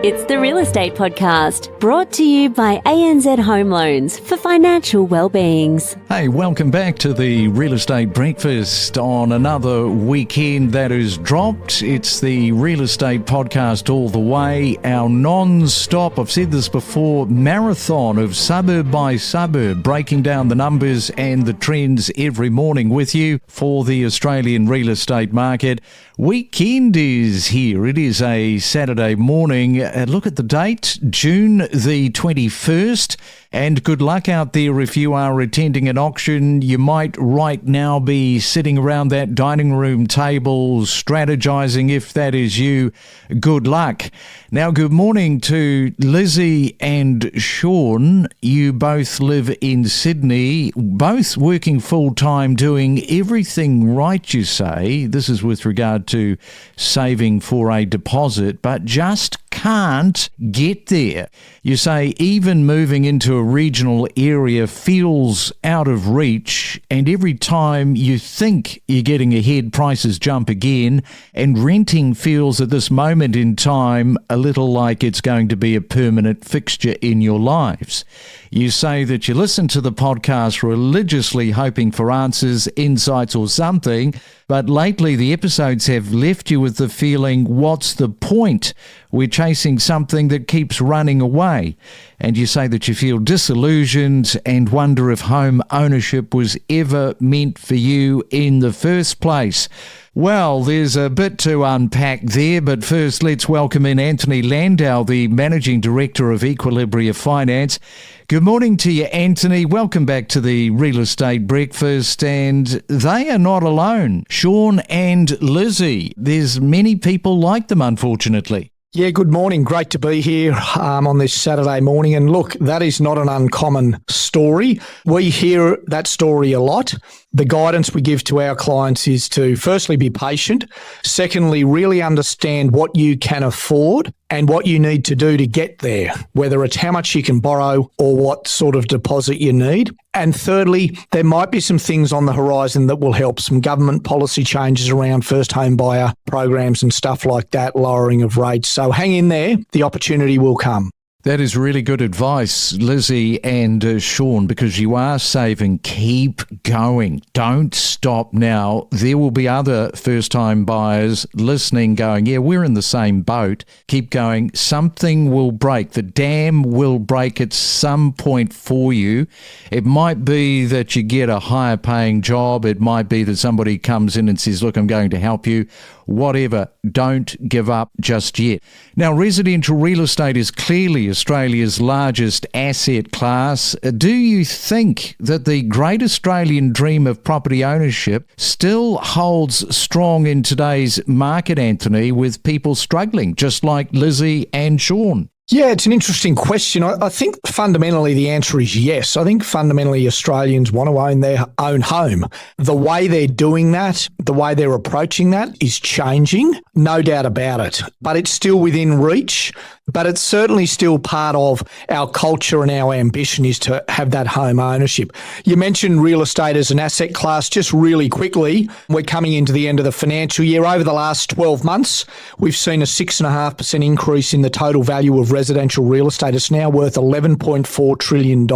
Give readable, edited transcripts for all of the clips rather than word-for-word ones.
It's the Real Estate Podcast, brought to you by ANZ Home Loans for financial well-beings. Hey, welcome back to the Real Estate Breakfast on another weekend that has dropped. It's the Real Estate Podcast all the way, our non-stop, I've said this before, marathon of suburb by suburb, breaking down the numbers and the trends every morning with you for the Australian real estate market. Weekend is here. It is a Saturday morning. Look at the date, June the 21st. And good luck out there if you are attending an auction. You might right now be sitting around that dining room table strategizing. If that is you, good luck. Now, good morning to Lizzie and Sean. You both live in Sydney, both working full-time, doing everything right, you say. This is with regard to saving for a deposit, but just can't get there. You say even moving into a regional area feels out of reach, and every time you think you're getting ahead, prices jump again, and renting feels at this moment in time a little like it's going to be a permanent fixture in your lives. You say that you listen to the podcast religiously hoping for answers, insights or something, but lately the episodes have left you with the feeling, what's the point? We're chasing something that keeps running away. And you say that you feel disillusioned and wonder if home ownership was ever meant for you in the first place. Well, there's a bit to unpack there, but first let's welcome in Anthony Landau, the Managing Director of Equilibria Finance. Good morning to you, Anthony. Welcome back to the Real Estate Breakfast. And they are not alone. Sean and Lizzie. There's many people like them, unfortunately. Yeah, good morning. Great to be here on this Saturday morning. And look, that is not an uncommon story. We hear that story a lot. The guidance we give to our clients is to firstly be patient. Secondly, really understand what you can afford and what you need to do to get there, whether it's how much you can borrow or what sort of deposit you need. And thirdly, there might be some things on the horizon that will help, some government policy changes around first home buyer programs and stuff like that, lowering of rates. So hang in there, the opportunity will come. That is really good advice, Lizzie and Sean, because you are saving. Keep going. Don't stop now. There will be other first-time buyers listening going, yeah, we're in the same boat. Keep going. Something will break. The dam will break at some point for you. It might be that you get a higher paying job. It might be that somebody comes in and says, look, I'm going to help you. Whatever, don't give up just yet. Now, residential real estate is clearly Australia's largest asset class. Do you think that the great Australian dream of property ownership still holds strong in today's market, Anthony, with people struggling, just like Lizzie and Sean? Yeah, it's an interesting question. I think fundamentally the answer is yes. I think fundamentally Australians want to own their own home. The way they're doing that, the way they're approaching that is changing, no doubt about it. But it's still within reach. But it's certainly still part of our culture and our ambition is to have that home ownership. You mentioned real estate as an asset class. Just really quickly, we're coming into the end of the financial year. Over the last 12 months, we've seen a 6.5% increase in the total value of residential real estate. It's now worth $11.4 trillion.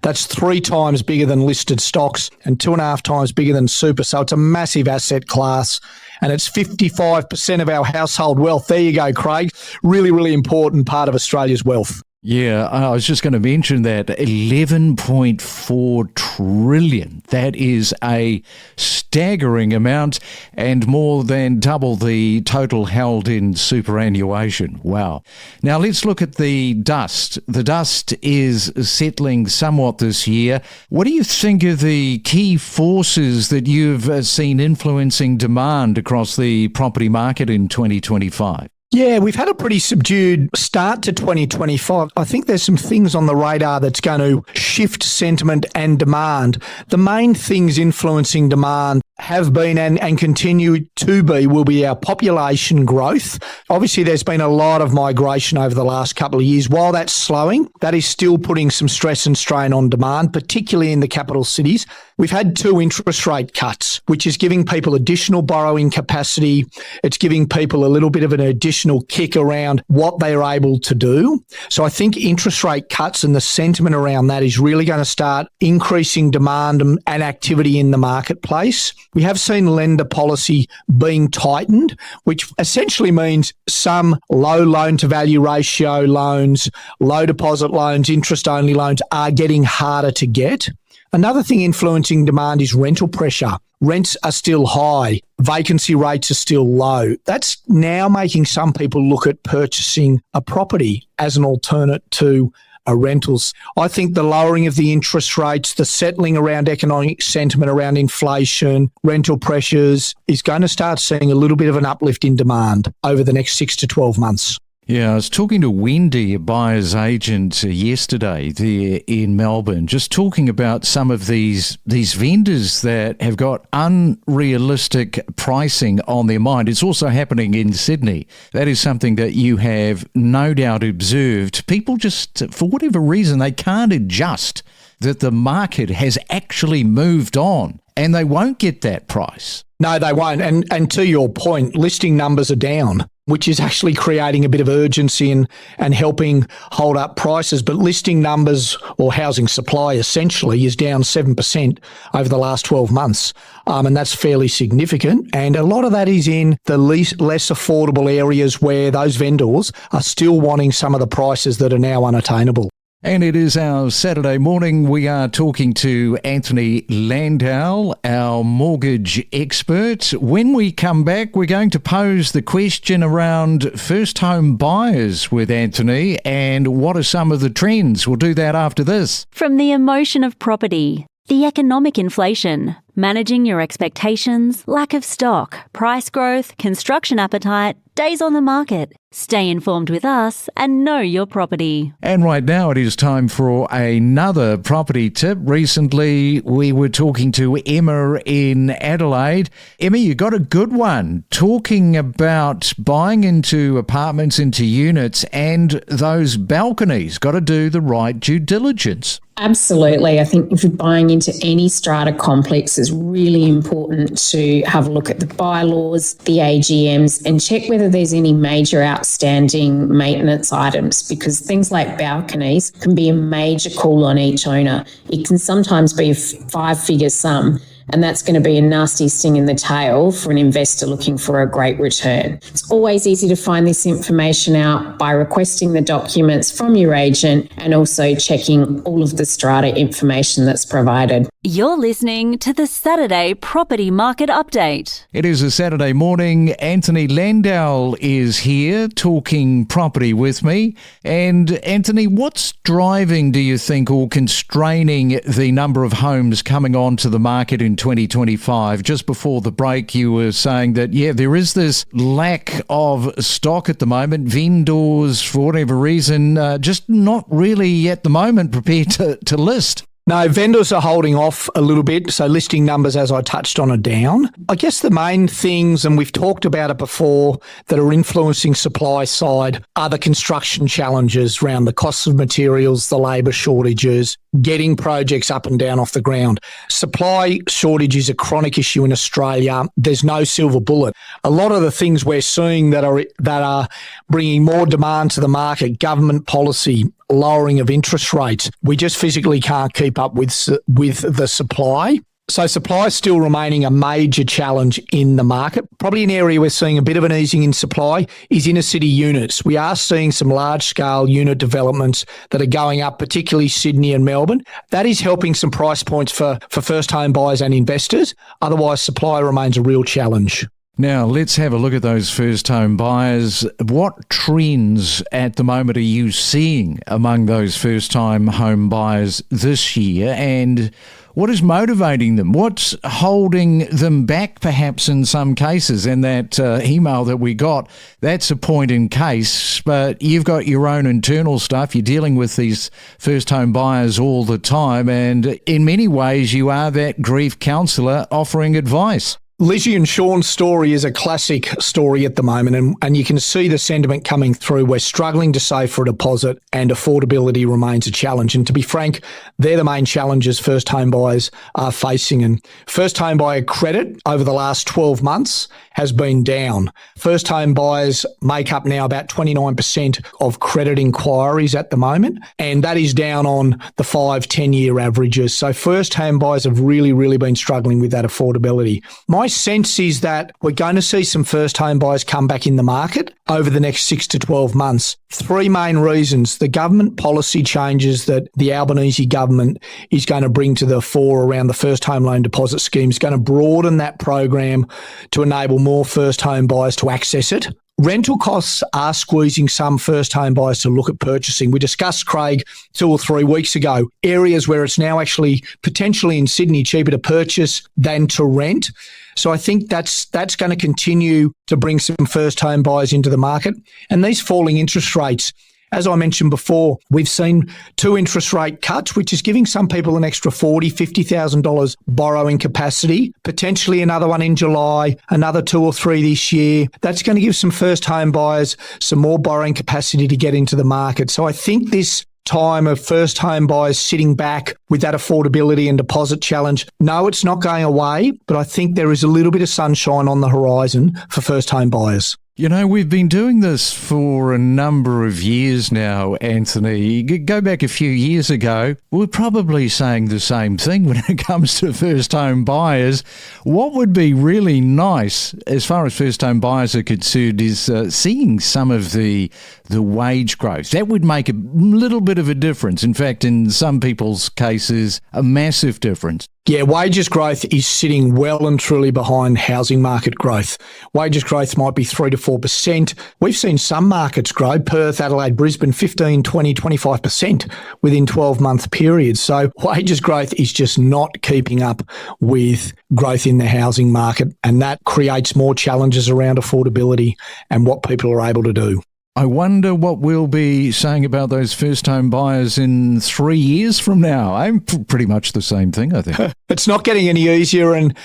That's 3 times bigger than listed stocks and 2.5 times bigger than super. So it's a massive asset class. And it's 55% of our household wealth. There you go, Craig. Really, really important part of Australia's wealth. Yeah, I was just going to mention that. 11.4 trillion. That is a staggering amount and more than double the total held in superannuation. Wow. Now let's look at the dust. The dust is settling somewhat this year. What do you think are the key forces that you've seen influencing demand across the property market in 2025? Yeah, we've had a pretty subdued start to 2025. I think there's some things on the radar that's going to shift sentiment and demand. The main things influencing demand have been and continue to be will be our population growth. Obviously, there's been a lot of migration over the last couple of years. While that's slowing, that is still putting some stress and strain on demand, particularly in the capital cities. We've had 2 interest rate cuts, which is giving people additional borrowing capacity. It's giving people a little bit of an additional kick around what they're able to do. So I think interest rate cuts and the sentiment around that is really going to start increasing demand and activity in the marketplace. We have seen lender policy being tightened, which essentially means some low loan-to-value ratio loans, low deposit loans, interest-only loans are getting harder to get. Another thing influencing demand is rental pressure. Rents are still high. Vacancy rates are still low. That's now making some people look at purchasing a property as an alternate to rentals. I think the lowering of the interest rates, the settling around economic sentiment around inflation, rental pressures is going to start seeing a little bit of an uplift in demand over the next 6 to 12 months. Yeah, I was talking to Wendy, a buyer's agent, yesterday there in Melbourne, just talking about some of these vendors that have got unrealistic pricing on their mind. It's also happening in Sydney. That is something that you have no doubt observed. People just, for whatever reason, they can't adjust that the market has actually moved on and they won't get that price. No, they won't. And to your point, listing numbers are down, which is actually creating a bit of urgency and helping hold up prices. But listing numbers or housing supply essentially is down 7% over the last 12 months. And that's fairly significant. And a lot of that is in the less affordable areas where those vendors are still wanting some of the prices that are now unattainable. And it is our Saturday morning. We are talking to Anthony Landau, our mortgage expert. When we come back, we're going to pose the question around first home buyers with Anthony and what are some of the trends. We'll do that after this. From the emotion of property, the economic inflation, managing your expectations, lack of stock, price growth, construction appetite, days on the market. Stay informed with us and know your property. And right now it is time for another property tip. Recently we were talking to Emma in Adelaide. Emma, you got a good one talking about buying into apartments, into units, and those balconies. Got to do the right due diligence. Absolutely. I think if you're buying into any strata complex, it's really important to have a look at the bylaws, the AGMs, and check whether there's any major outstanding maintenance items, because things like balconies can be a major call on each owner. It can sometimes be a 5-figure sum. And that's going to be a nasty sting in the tail for an investor looking for a great return. It's always easy to find this information out by requesting the documents from your agent and also checking all of the strata information that's provided. You're listening to the Saturday Property Market Update. It is a Saturday morning. Anthony Landau is here talking property with me. And Anthony, what's driving, do you think, or constraining the number of homes coming onto the market in 2025? Just before the break, you were saying that, there is this lack of stock at the moment. Vendors, for whatever reason, just not really at the moment prepared to list. No, vendors are holding off a little bit. So listing numbers, as I touched on, are down. I guess the main things, and we've talked about it before, that are influencing supply side are the construction challenges around the costs of materials, the labour shortages, getting projects up and down off the ground. Supply shortage is a chronic issue in Australia. There's no silver bullet. A lot of the things we're seeing that are bringing more demand to the market, government policy, lowering of interest rates, we just physically can't keep up with the supply. So supply is still remaining a major challenge in the market. Probably an area we're seeing a bit of an easing in supply is inner city units. We are seeing some large-scale unit developments that are going up, particularly Sydney and Melbourne. That is helping some price points for first home buyers and investors. Otherwise, supply remains a real challenge. Now, let's have a look at those first home buyers. What trends at the moment are you seeing among those first time home buyers this year, and what is motivating them? What's holding them back perhaps in some cases? And that email that we got, that's a point in case, but you've got your own internal stuff. You're dealing with these first home buyers all the time, and in many ways you are that grief counsellor offering advice. Lizzie and Sean's story is a classic story at the moment, and you can see the sentiment coming through. We're struggling to save for a deposit and affordability remains a challenge. And to be frank, they're the main challenges first home buyers are facing. And first home buyer credit over the last 12 months has been down. First home buyers make up now about 29% of credit inquiries at the moment, and that is down on the 5-10 year averages. So first home buyers have really been struggling with that affordability. My sense is that we're going to see some first home buyers come back in the market over the next 6 to 12 months. Three main reasons. The government policy changes that the Albanese government is going to bring to the fore around the first home loan deposit scheme is going to broaden that program to enable more first home buyers to access it. Rental costs are squeezing some first home buyers to look at purchasing. We discussed, Craig, 2 or 3 weeks ago, areas where it's now actually potentially in Sydney cheaper to purchase than to rent. So I think that's going to continue to bring some first home buyers into the market. And these falling interest rates, as I mentioned before, we've seen 2 interest rate cuts, which is giving some people an extra $40,000, $50,000 borrowing capacity, potentially another one in July, another 2 or 3 this year. That's going to give some first home buyers some more borrowing capacity to get into the market. So I think this time of first home buyers sitting back with that affordability and deposit challenge, no, it's not going away, but I think there is a little bit of sunshine on the horizon for first home buyers. You know, we've been doing this for a number of years now, Anthony. Go back a few years ago, we're probably saying the same thing when it comes to first home buyers. What would be really nice as far as first home buyers are concerned is seeing some of the wage growth. That would make a little bit of a difference. In fact, in some people's cases, a massive difference. Yeah, wages growth is sitting well and truly behind housing market growth. Wages growth might be 3 to 4%. We've seen some markets grow, Perth, Adelaide, Brisbane, 15, 20, 25% within 12-month periods. So wages growth is just not keeping up with growth in the housing market, and that creates more challenges around affordability and what people are able to do. I wonder what we'll be saying about those first home buyers in 3 years from now. I'm pretty much the same thing, I think. It's not getting any easier, and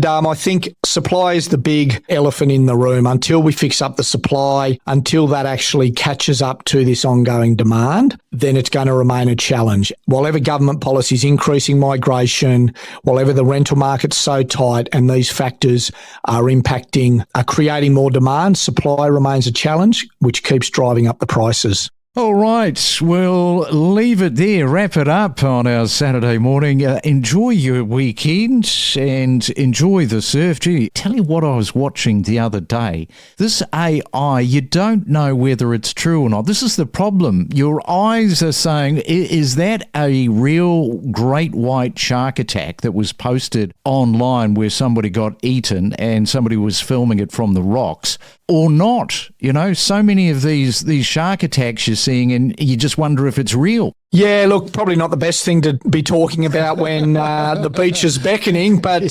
I think supply is the big elephant in the room. Until we fix up the supply, until that actually catches up to this ongoing demand, then it's going to remain a challenge. While ever government policy is increasing migration, while ever the rental market's so tight and these factors are creating more demand, supply remains a challenge, which keeps driving up the prices. All right, we'll leave it there, wrap it up on our Saturday morning. Enjoy your weekend and enjoy the surf. Gee, tell you what I was watching the other day. This AI, you don't know whether it's true or not. This is the problem. Your eyes are saying, is that a real great white shark attack that was posted online where somebody got eaten and somebody was filming it from the rocks? Or not? You know, so many of these shark attacks you're seeing, and you just wonder if it's real. Yeah, look, probably not the best thing to be talking about when the beach is beckoning, but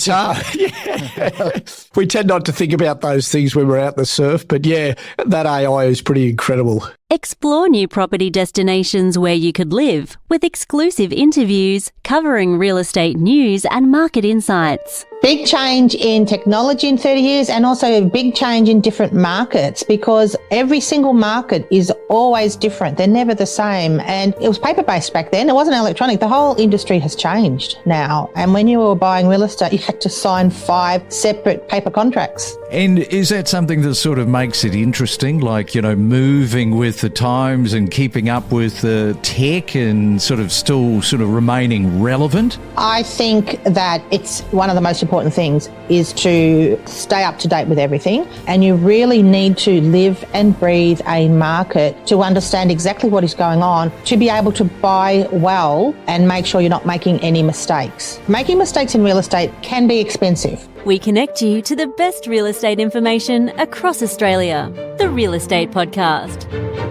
we tend not to think about those things when we're out the surf. But yeah, that AI is pretty incredible. Explore new property destinations where you could live with exclusive interviews covering real estate news and market insights. Big change in technology in 30 years, and also a big change in different markets, because every single market is always different. They're never the same. And it was paper-based back then. It wasn't electronic. The whole industry has changed now. And when you were buying real estate, you had to sign 5 separate paper contracts. And is that something that sort of makes it interesting, like, you know, moving with the times and keeping up with the tech and still remaining relevant? I think that it's one of the most important things is to stay up to date with everything, and you really need to live and breathe a market to understand exactly what is going on, to be able to buy well and make sure you're not making any mistakes. Making mistakes in real estate can be expensive. We connect you to the best real estate information across Australia. The Real Estate Podcast.